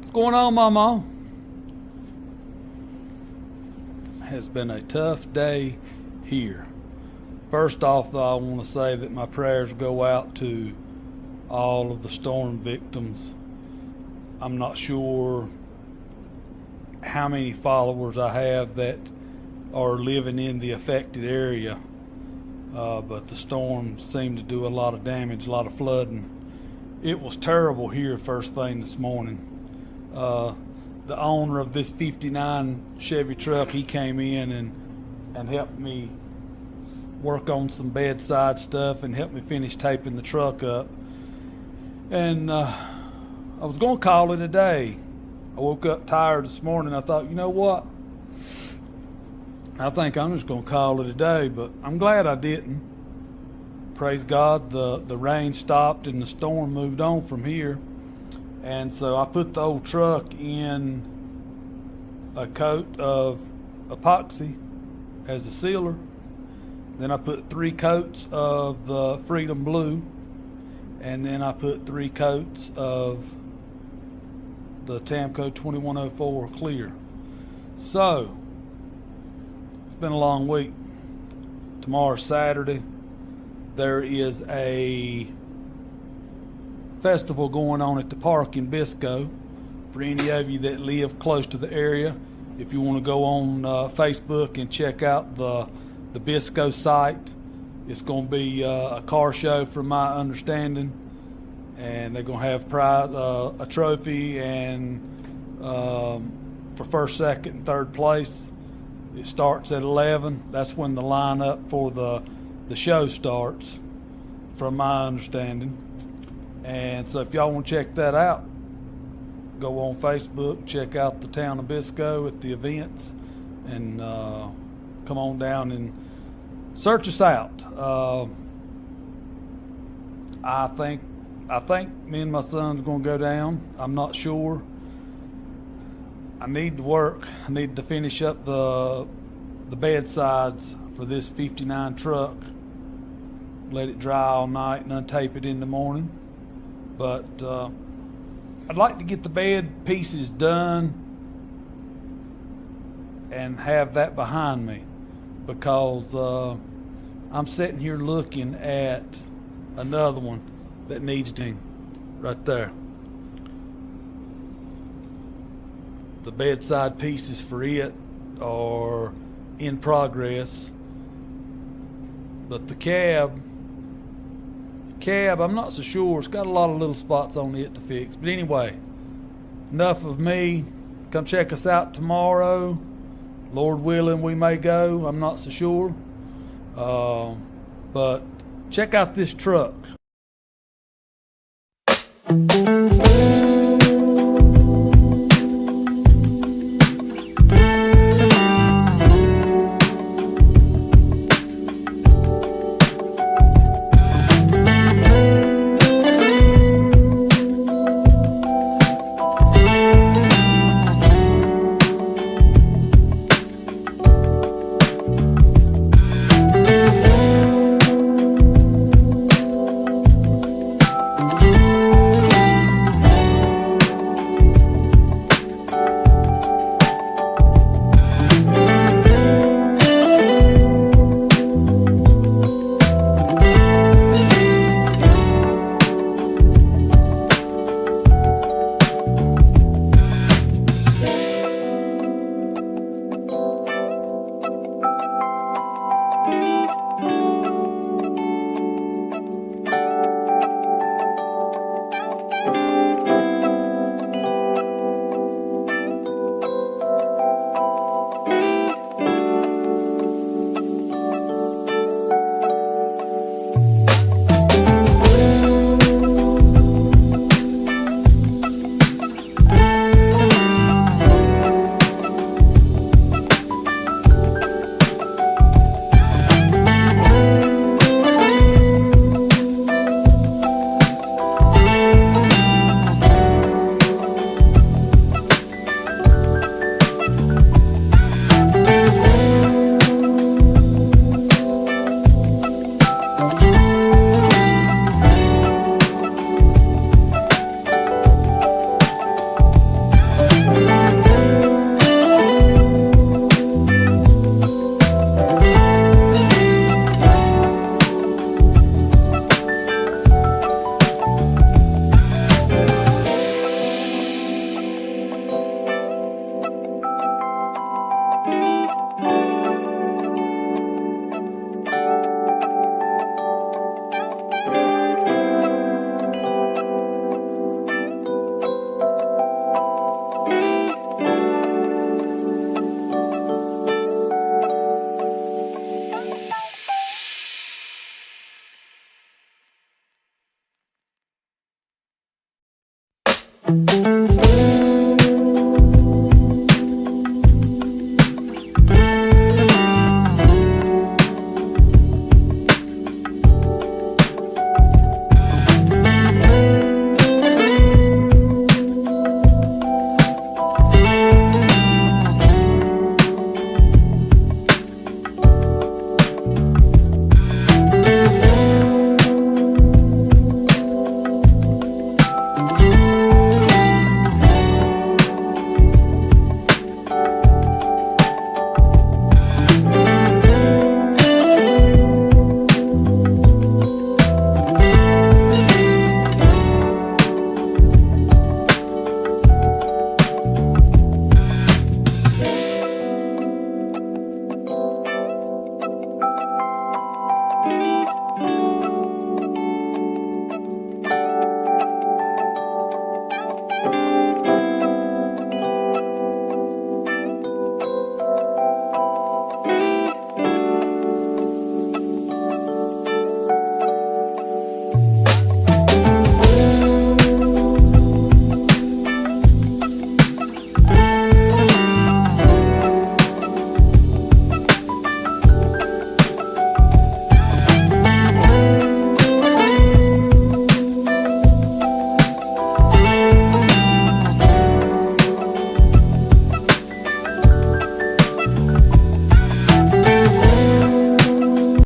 What's going on, Mama? Has been a tough day here. First off, though, I want to say that my prayers go out to all of the storm victims. I'm not sure how many followers I have that are living in the affected area, but the storm seemed to do a lot of damage, a lot of flooding. It was terrible here first thing this morning. The owner of this 59 Chevy truck, he came in and helped me work on some bedside stuff and helped me finish taping the truck up. And I was going to call it a day. I woke up tired this morning. I thought, you know what? I think I'm just going to call it a day, but I'm glad I didn't. Praise God, the rain stopped and the storm moved on from here. And so I put the old truck in a coat of epoxy as a sealer. Then I put 3 coats of the Freedom Blue. And then I put 3 coats of the Tamco 2104 clear. So, it's been a long week. Tomorrow's Saturday. There is a festival going on at the park in Bisco. For any of you that live close to the area, if you want to go on Facebook and check out the Bisco site, it's going to be a car show from my understanding, and they're going to have a trophy and for first, second, and third place. It starts at 11. That's when the lineup for the show starts, from my understanding. And so if y'all want to check that out, go on Facebook, check out the town of Bisco at the events, and come on down and search us out. I think me and my son's going to go down. I'm not sure. I need to work. I need to finish up the bedsides for this 59 truck. Let it dry all night and untape it in the morning. But I'd like to get the bed pieces done and have that behind me, because I'm sitting here looking at another one that needs to right there. The bedside pieces for it are in progress, but the cab, I'm not so sure. It's got a lot of little spots on it to fix. But anyway, enough of me. Come check us out tomorrow. Lord willing, we may go. I'm not so sure. But check out this truck. Bye.